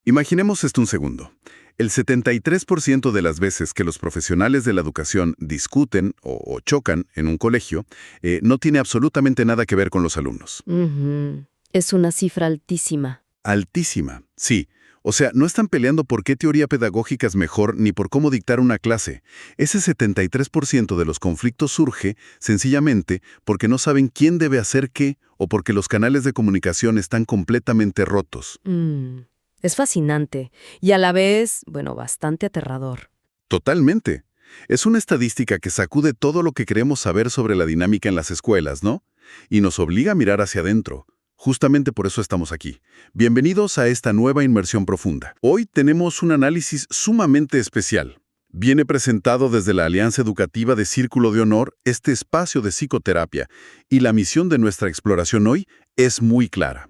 Imaginemos esto un segundo. El 73% de las veces que los profesionales de la educación discuten o chocan en un colegio no tiene absolutamente nada que ver con los alumnos. Ujú. Es una cifra altísima. Altísima, sí. O sea, no están peleando por qué teoría pedagógica es mejor ni por cómo dictar una clase. Ese 73% de los conflictos surge sencillamente porque no saben quién debe hacer qué o porque los canales de comunicación están completamente rotos. Es fascinante y a la vez, bueno, bastante aterrador. Totalmente. Es una estadística que sacude todo lo que queremos saber sobre la dinámica en las escuelas, ¿no? Y nos obliga a mirar hacia adentro. Justamente por eso estamos aquí. Bienvenidos a esta nueva inmersión profunda. Hoy tenemos un análisis sumamente especial. Viene presentado desde la Alianza Educativa de Círculo de Honor, este espacio de psicoterapia, y la misión de nuestra exploración hoy es muy clara.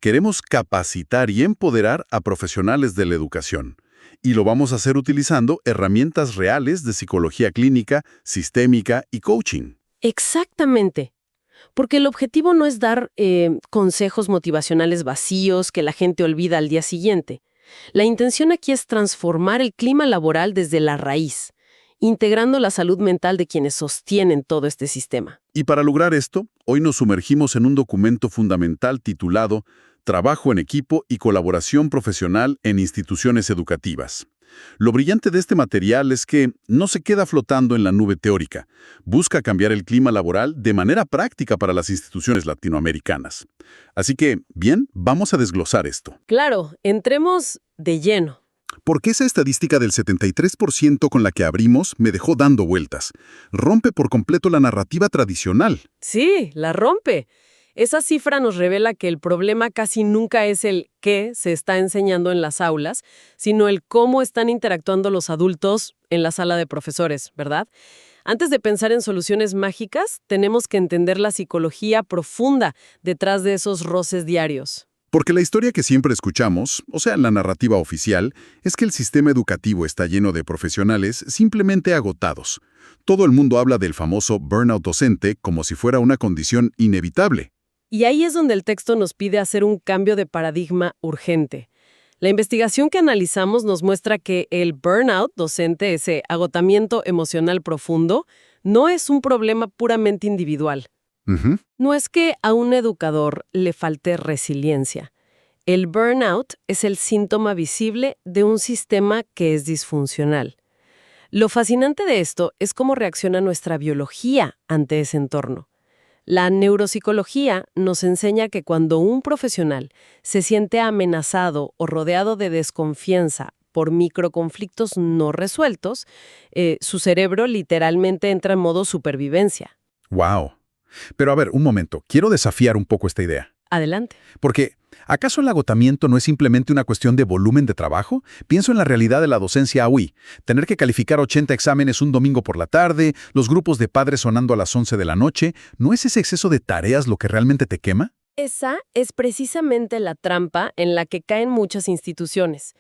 Queremos capacitar y empoderar a profesionales de la educación. Y lo vamos a hacer utilizando herramientas reales de psicología clínica, sistémica y coaching. Exactamente. Porque el objetivo no es dar consejos motivacionales vacíos que la gente olvida al día siguiente. La intención aquí es transformar el clima laboral desde la raíz, integrando la salud mental de quienes sostienen todo este sistema. Y para lograr esto, hoy nos sumergimos en un documento fundamental titulado Trabajo en equipo y colaboración profesional en instituciones educativas. Lo brillante de este material es que no se queda flotando en la nube teórica. Busca cambiar el clima laboral de manera práctica para las instituciones latinoamericanas. Así que, bien, vamos a desglosar esto. Claro, entremos de lleno. Porque esa estadística del 73% con la que abrimos me dejó dando vueltas. Rompe por completo la narrativa tradicional. Sí, la rompe. Esa cifra nos revela que el problema casi nunca es el qué se está enseñando en las aulas, sino el cómo están interactuando los adultos en la sala de profesores, ¿verdad? Antes de pensar en soluciones mágicas, tenemos que entender la psicología profunda detrás de esos roces diarios. Porque la historia que siempre escuchamos, o sea, la narrativa oficial, es que el sistema educativo está lleno de profesionales simplemente agotados. Todo el mundo habla del famoso burnout docente como si fuera una condición inevitable. Y ahí es donde el texto nos pide hacer un cambio de paradigma urgente. La investigación que analizamos nos muestra que el burnout docente, ese agotamiento emocional profundo, no es un problema puramente individual. No es que a un educador le falte resiliencia. El burnout es el síntoma visible de un sistema que es disfuncional. Lo fascinante de esto es cómo reacciona nuestra biología ante ese entorno. La neuropsicología nos enseña que cuando un profesional se siente amenazado o rodeado de desconfianza por microconflictos no resueltos, su cerebro literalmente entra en modo supervivencia. ¡Wow! Pero a ver, un momento, quiero desafiar un poco esta idea. Adelante. Porque, ¿acaso el agotamiento no es simplemente una cuestión de volumen de trabajo? Pienso en la realidad de la docencia AUI. Tener que calificar 80 exámenes un domingo por la tarde, los grupos de padres sonando a las 11 de la noche, ¿no es ese exceso de tareas lo que realmente te quema? Esa es precisamente la trampa en la que caen muchas instituciones.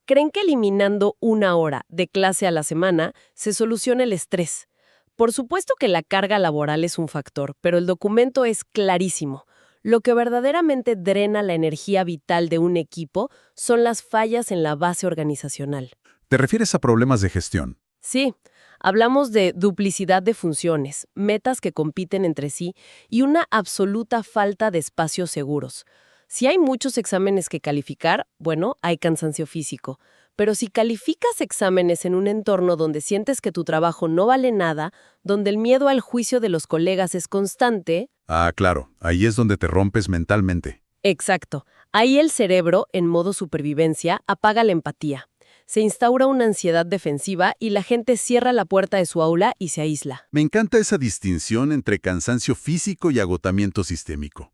Creen que eliminando una hora de clase a la semana se soluciona el estrés. Por supuesto que la carga laboral es un factor, pero el documento es clarísimo. Lo que verdaderamente drena la energía vital de un equipo son las fallas en la base organizacional. ¿Te refieres a problemas de gestión? Sí, hablamos de duplicidad de funciones, metas que compiten entre sí y una absoluta falta de espacios seguros. Si hay muchos exámenes que calificar, bueno, hay cansancio físico. Pero si calificas exámenes en un entorno donde sientes que tu trabajo no vale nada, donde el miedo al juicio de los colegas es constante... Ah, claro, ahí es donde te rompes mentalmente. Exacto. Ahí el cerebro, en modo supervivencia, apaga la empatía. Se instaura una ansiedad defensiva y la gente cierra la puerta de su aula y se aísla. Me encanta esa distinción entre cansancio físico y agotamiento sistémico.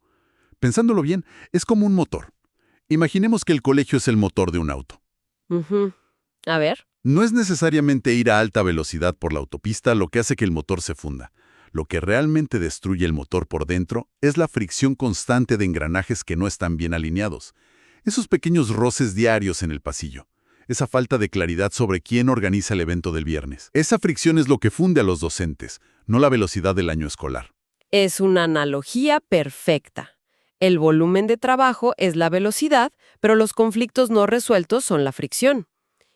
Pensándolo bien, es como un motor. Imaginemos que el colegio es el motor de un auto. A ver. No es necesariamente ir a alta velocidad por la autopista lo que hace que el motor se funda. Lo que realmente destruye el motor por dentro es la fricción constante de engranajes que no están bien alineados. Esos pequeños roces diarios en el pasillo. Esa falta de claridad sobre quién organiza el evento del viernes. Esa fricción es lo que funde a los docentes, no la velocidad del año escolar. Es una analogía perfecta. El volumen de trabajo es la velocidad, pero los conflictos no resueltos son la fricción.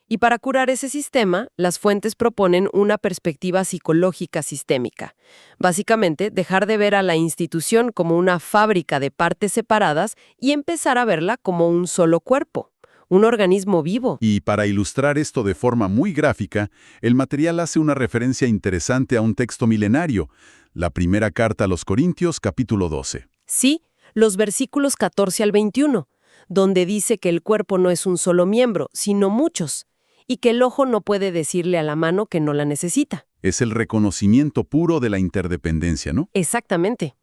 Y para curar ese sistema, las fuentes proponen una perspectiva psicológica sistémica. Básicamente, dejar de ver a la institución como una fábrica de partes separadas y empezar a verla como un solo cuerpo, un organismo vivo. Y para ilustrar esto de forma muy gráfica, el material hace una referencia interesante a un texto milenario, la primera carta a los Corintios, capítulo 12. Sí, los versículos 14 al 21, donde dice que el cuerpo no es un solo miembro, sino muchos, y que el ojo no puede decirle a la mano que no la necesita. Es el reconocimiento puro de la interdependencia, ¿no? Exactamente.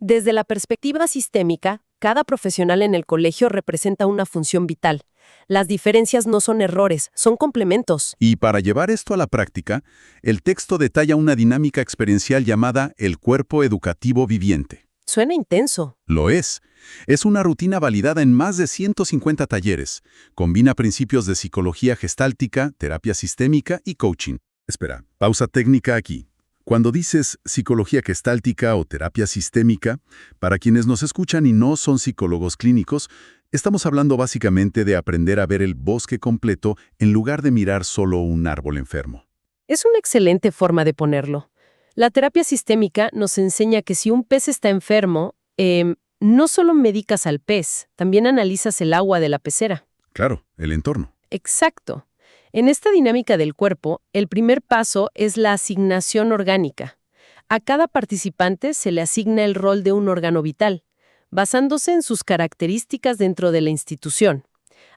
Desde la perspectiva sistémica, cada profesional en el colegio representa una función vital. Las diferencias no son errores, son complementos. Y para llevar esto a la práctica, el texto detalla una dinámica experiencial llamada el cuerpo educativo viviente. Suena intenso. Lo es. Es una rutina validada en más de 150 talleres. Combina principios de psicología gestáltica, terapia sistémica y coaching. Espera, pausa técnica aquí. Cuando dices psicología gestáltica o terapia sistémica, para quienes nos escuchan y no son psicólogos clínicos, estamos hablando básicamente de aprender a ver el bosque completo en lugar de mirar solo un árbol enfermo. Es una excelente forma de ponerlo. La terapia sistémica nos enseña que si un pez está enfermo, no solo medicas al pez, también analizas el agua de la pecera. Claro, el entorno. Exacto. En esta dinámica del cuerpo, el primer paso es la asignación orgánica. A cada participante se le asigna el rol de un órgano vital, basándose en sus características dentro de la institución.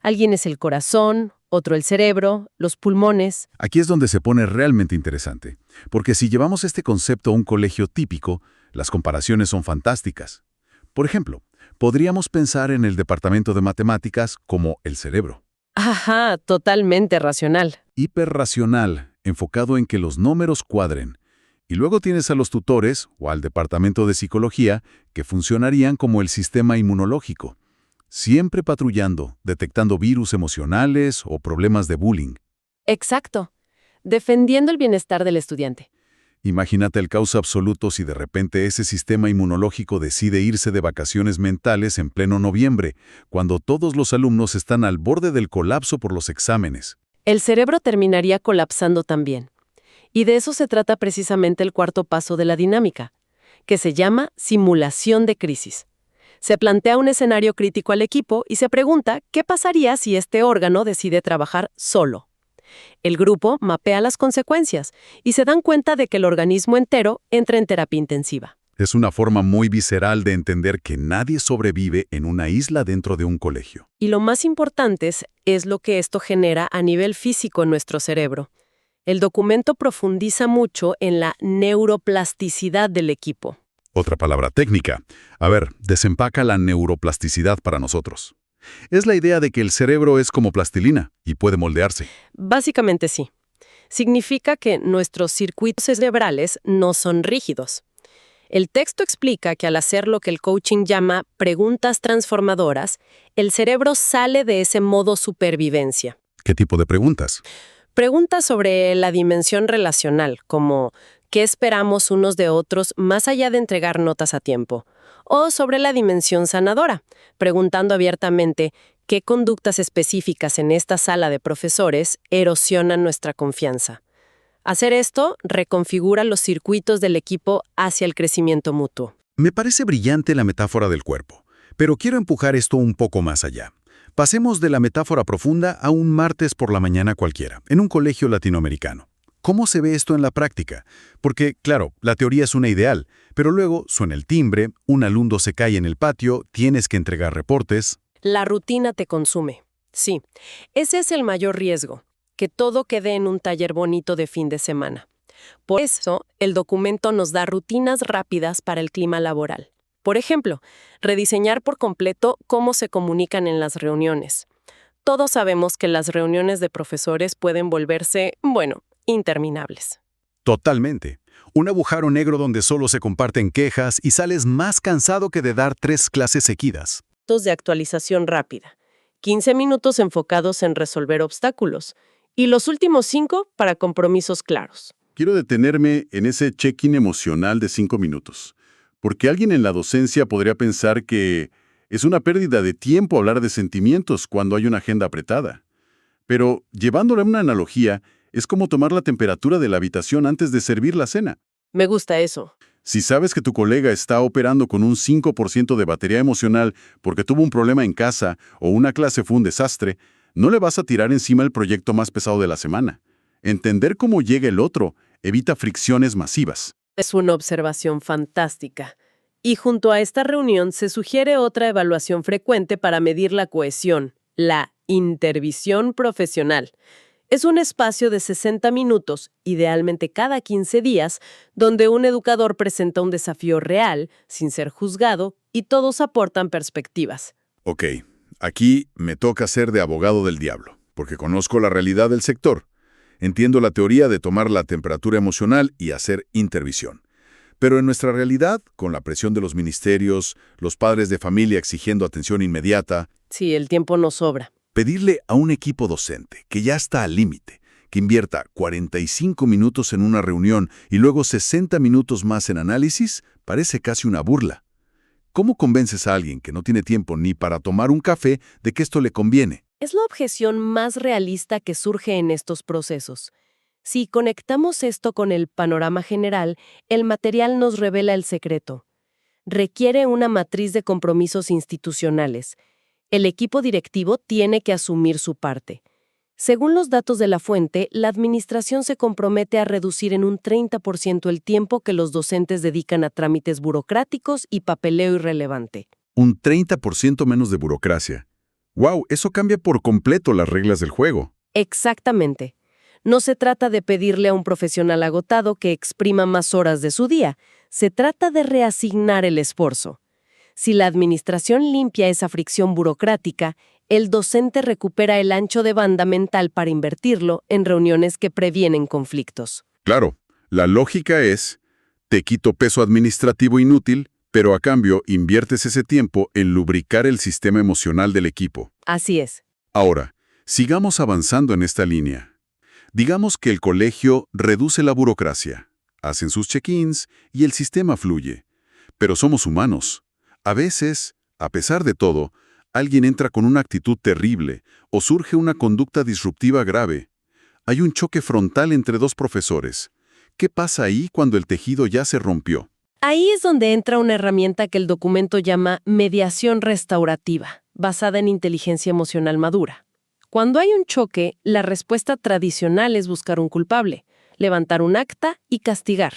Alguien es el corazón, otro el cerebro, los pulmones. Aquí es donde se pone realmente interesante, porque si llevamos este concepto a un colegio típico, las comparaciones son fantásticas. Por ejemplo, podríamos pensar en el departamento de matemáticas como el cerebro. Ajá, totalmente racional. Hiperracional, enfocado en que los números cuadren. Y luego tienes a los tutores o al departamento de psicología que funcionarían como el sistema inmunológico, siempre patrullando, detectando virus emocionales o problemas de bullying. Exacto. Defendiendo el bienestar del estudiante. Imagínate el caos absoluto si de repente ese sistema inmunológico decide irse de vacaciones mentales en pleno noviembre, cuando todos los alumnos están al borde del colapso por los exámenes. El cerebro terminaría colapsando también. Y de eso se trata precisamente el cuarto paso de la dinámica, que se llama simulación de crisis. Se plantea un escenario crítico al equipo y se pregunta qué pasaría si este órgano decide trabajar solo. El grupo mapea las consecuencias y se dan cuenta de que el organismo entero entra en terapia intensiva. Es una forma muy visceral de entender que nadie sobrevive en una isla dentro de un colegio. Y lo más importante es lo que esto genera a nivel físico en nuestro cerebro. El documento profundiza mucho en la neuroplasticidad del equipo. Otra palabra técnica. A ver, desempaca la neuroplasticidad para nosotros. Es la idea de que el cerebro es como plastilina y puede moldearse. Básicamente sí. Significa que nuestros circuitos cerebrales no son rígidos. El texto explica que al hacer lo que el coaching llama preguntas transformadoras, el cerebro sale de ese modo supervivencia. ¿Qué tipo de preguntas? Preguntas sobre la dimensión relacional, como ¿qué esperamos unos de otros más allá de entregar notas a tiempo? O sobre la dimensión sanadora, preguntando abiertamente qué conductas específicas en esta sala de profesores erosionan nuestra confianza. Hacer esto reconfigura los circuitos del equipo hacia el crecimiento mutuo. Me parece brillante la metáfora del cuerpo, pero quiero empujar esto un poco más allá. Pasemos de la metáfora profunda a un martes por la mañana cualquiera, en un colegio latinoamericano. ¿Cómo se ve esto en la práctica? Porque, claro, la teoría es una ideal, pero luego suena el timbre, un alumno se cae en el patio, tienes que entregar reportes. La rutina te consume. Sí, ese es el mayor riesgo, que todo quede en un taller bonito de fin de semana. Por eso, el documento nos da rutinas rápidas para el clima laboral. Por ejemplo, rediseñar por completo cómo se comunican en las reuniones. Todos sabemos que las reuniones de profesores pueden volverse, interminables. Totalmente. Un agujero negro donde solo se comparten quejas y sales más cansado que de dar 3 clases seguidas. De actualización rápida. 15 minutos enfocados en resolver obstáculos. Y los últimos 5 para compromisos claros. Quiero detenerme en ese check-in emocional de 5 minutos. Porque alguien en la docencia podría pensar que Es una pérdida de tiempo hablar de sentimientos cuando hay una agenda apretada. Pero, llevándole a una analogía, es como tomar la temperatura de la habitación antes de servir la cena. Me gusta eso. Si sabes que tu colega está operando con un 5% de batería emocional porque tuvo un problema en casa o una clase fue un desastre, no le vas a tirar encima el proyecto más pesado de la semana. Entender cómo llega el otro evita fricciones masivas. Es una observación fantástica. Y junto a esta reunión se sugiere otra evaluación frecuente para medir la cohesión, la intervisión profesional. Es un espacio de 60 minutos, idealmente cada 15 días, donde un educador presenta un desafío real, sin ser juzgado, y todos aportan perspectivas. Ok, aquí me toca ser de abogado del diablo, porque conozco la realidad del sector. Entiendo la teoría de tomar la temperatura emocional y hacer intervisión. Pero en nuestra realidad, con la presión de los ministerios, los padres de familia exigiendo atención inmediata, Sí, el tiempo nos sobra. pedirle a un equipo docente que ya está al límite, que invierta 45 minutos en una reunión y luego 60 minutos más en análisis, parece casi una burla. ¿Cómo convences a alguien que no tiene tiempo ni para tomar un café de que esto le conviene? Es la objeción más realista que surge en estos procesos. Si conectamos esto con el panorama general, el material nos revela el secreto. Requiere una matriz de compromisos institucionales. El equipo directivo tiene que asumir su parte. Según los datos de la fuente, la administración se compromete a reducir en un 30% el tiempo que los docentes dedican a trámites burocráticos y papeleo irrelevante. Un 30% menos de burocracia. ¡Wow! Eso cambia por completo las reglas del juego. Exactamente. No se trata de pedirle a un profesional agotado que exprima más horas de su día. Se trata de reasignar el esfuerzo. Si la administración limpia esa fricción burocrática, el docente recupera el ancho de banda mental para invertirlo en reuniones que previenen conflictos. Claro, la lógica es, te quito peso administrativo inútil, pero a cambio inviertes ese tiempo en lubricar el sistema emocional del equipo. Así es. Ahora, sigamos avanzando en esta línea. Digamos que el colegio reduce la burocracia, hacen sus check-ins y el sistema fluye. Pero somos humanos. A veces, a pesar de todo, alguien entra con una actitud terrible o surge una conducta disruptiva grave. Hay un choque frontal entre dos profesores. ¿Qué pasa ahí cuando el tejido ya se rompió? Ahí es donde entra una herramienta que el documento llama mediación restaurativa, basada en inteligencia emocional madura. Cuando hay un choque, la respuesta tradicional es buscar un culpable, levantar un acta y castigar.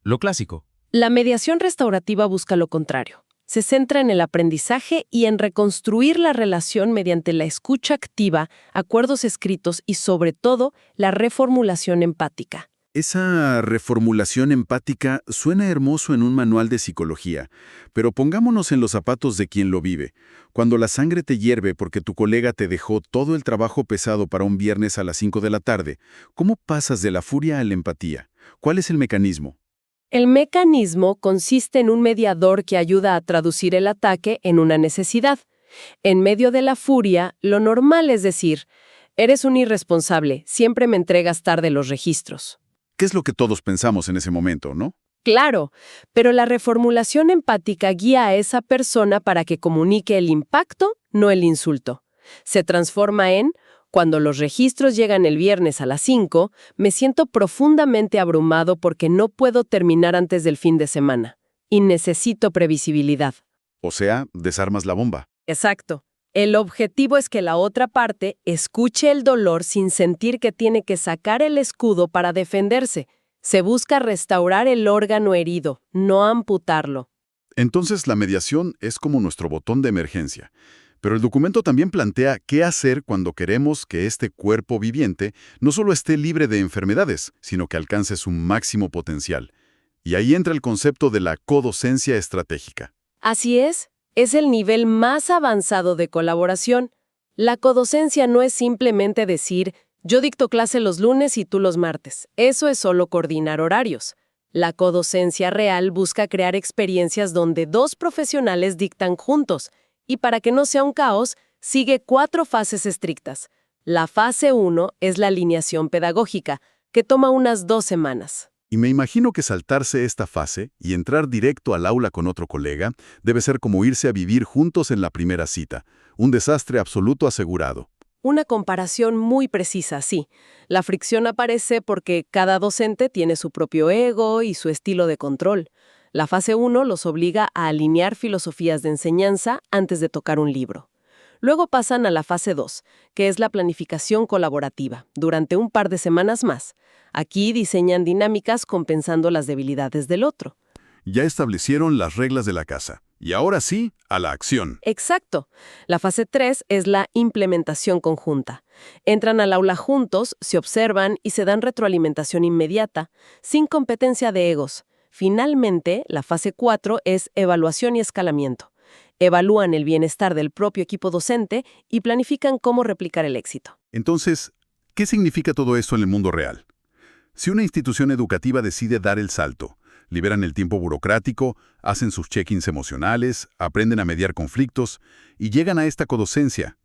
Lo clásico. La mediación restaurativa busca lo contrario. Se centra en el aprendizaje y en reconstruir la relación mediante la escucha activa, acuerdos escritos y, sobre todo, la reformulación empática. Esa reformulación empática suena hermoso en un manual de psicología, pero pongámonos en los zapatos de quien lo vive. Cuando la sangre te hierve porque tu colega te dejó todo el trabajo pesado para un viernes a las 5 de la tarde, ¿cómo pasas de la furia a la empatía? ¿Cuál es el mecanismo? El mecanismo consiste en un mediador que ayuda a traducir el ataque en una necesidad. En medio de la furia, lo normal es decir, eres un irresponsable, siempre me entregas tarde los registros. ¿Qué es lo que todos pensamos en ese momento, no? Claro, pero la reformulación empática guía a esa persona para que comunique el impacto, no el insulto. Se transforma en, cuando los registros llegan el viernes a las 5, me siento profundamente abrumado porque no puedo terminar antes del fin de semana. Y necesito previsibilidad. O sea, desarmas la bomba. Exacto. El objetivo es que la otra parte escuche el dolor sin sentir que tiene que sacar el escudo para defenderse. Se busca restaurar el órgano herido, no amputarlo. Entonces la mediación es como nuestro botón de emergencia. Pero el documento también plantea qué hacer cuando queremos que este cuerpo viviente no solo esté libre de enfermedades, sino que alcance su máximo potencial. Y ahí entra el concepto de la codocencia estratégica. Así es el nivel más avanzado de colaboración. La codocencia no es simplemente decir, yo dicto clase los lunes y tú los martes. Eso es solo coordinar horarios. La codocencia real busca crear experiencias donde dos profesionales dictan juntos, y para que no sea un caos, sigue 4 fases estrictas. La fase 1 es la alineación pedagógica, que toma unas 2 semanas. Y me imagino que saltarse esta fase y entrar directo al aula con otro colega debe ser como irse a vivir juntos en la primera cita. Un desastre absoluto asegurado. Una comparación muy precisa, sí. La fricción aparece porque cada docente tiene su propio ego y su estilo de control. La fase 1 los obliga a alinear filosofías de enseñanza antes de tocar un libro. Luego pasan a la fase 2, que es la planificación colaborativa, durante un par de semanas más. Aquí diseñan dinámicas compensando las debilidades del otro. Ya establecieron las reglas de la casa. Y ahora sí, a la acción. Exacto. La fase 3 es la implementación conjunta. Entran al aula juntos, se observan y se dan retroalimentación inmediata, sin competencia de egos. Finalmente, la fase 4 es evaluación y escalamiento. Evalúan el bienestar del propio equipo docente y planifican cómo replicar el éxito. Entonces, ¿qué significa todo esto en el mundo real? Si una institución educativa decide dar el salto, liberan el tiempo burocrático, hacen sus check-ins emocionales, aprenden a mediar conflictos y llegan a esta codocencia,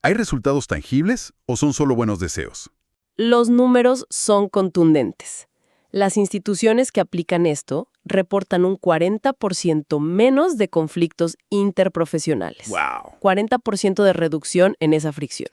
¿hay resultados tangibles o son solo buenos deseos? Los números son contundentes. Las instituciones que aplican esto reportan un 40% menos de conflictos interprofesionales. ¡Wow! 40% de reducción en esa fricción.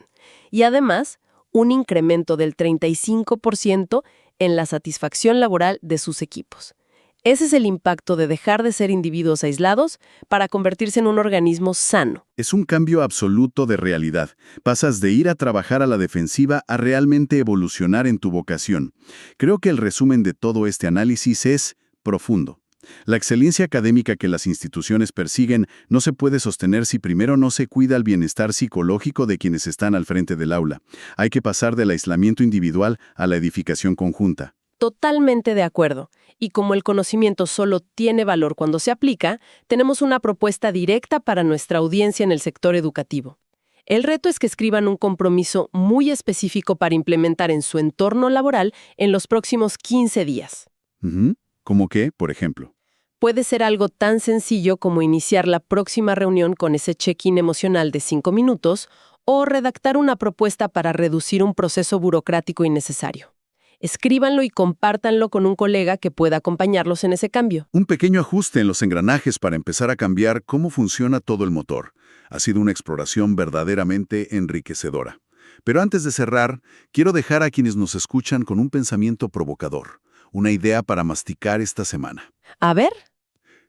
Y además, un incremento del 35% en la satisfacción laboral de sus equipos. Ese es el impacto de dejar de ser individuos aislados para convertirse en un organismo sano. Es un cambio absoluto de realidad. Pasas de ir a trabajar a la defensiva a realmente evolucionar en tu vocación. Creo que el resumen de todo este análisis es profundo. La excelencia académica que las instituciones persiguen no se puede sostener si primero no se cuida el bienestar psicológico de quienes están al frente del aula. Hay que pasar del aislamiento individual a la edificación conjunta. Totalmente de acuerdo. Y como el conocimiento solo tiene valor cuando se aplica, tenemos una propuesta directa para nuestra audiencia en el sector educativo. El reto es que escriban un compromiso muy específico para implementar en su entorno laboral en los próximos 15 días. ¿Cómo qué, por ejemplo? Puede ser algo tan sencillo como iniciar la próxima reunión con ese check-in emocional de 5 minutos o redactar una propuesta para reducir un proceso burocrático innecesario. Escríbanlo y compártanlo con un colega que pueda acompañarlos en ese cambio. Un pequeño ajuste en los engranajes para empezar a cambiar cómo funciona todo el motor. Ha sido una exploración verdaderamente enriquecedora. Pero antes de cerrar, quiero dejar a quienes nos escuchan con un pensamiento provocador, una idea para masticar esta semana. A ver.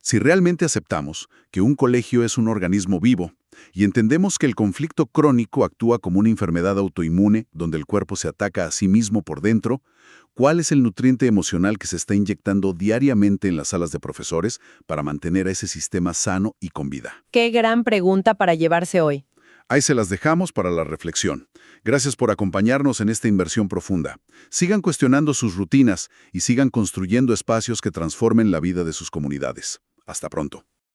Si realmente aceptamos que un colegio es un organismo vivo y entendemos que el conflicto crónico actúa como una enfermedad autoinmune donde el cuerpo se ataca a sí mismo por dentro, ¿cuál es el nutriente emocional que se está inyectando diariamente en las salas de profesores para mantener a ese sistema sano y con vida? Qué gran pregunta para llevarse hoy. Ahí se las dejamos para la reflexión. Gracias por acompañarnos en esta inversión profunda. Sigan cuestionando sus rutinas y sigan construyendo espacios que transformen la vida de sus comunidades. Hasta pronto.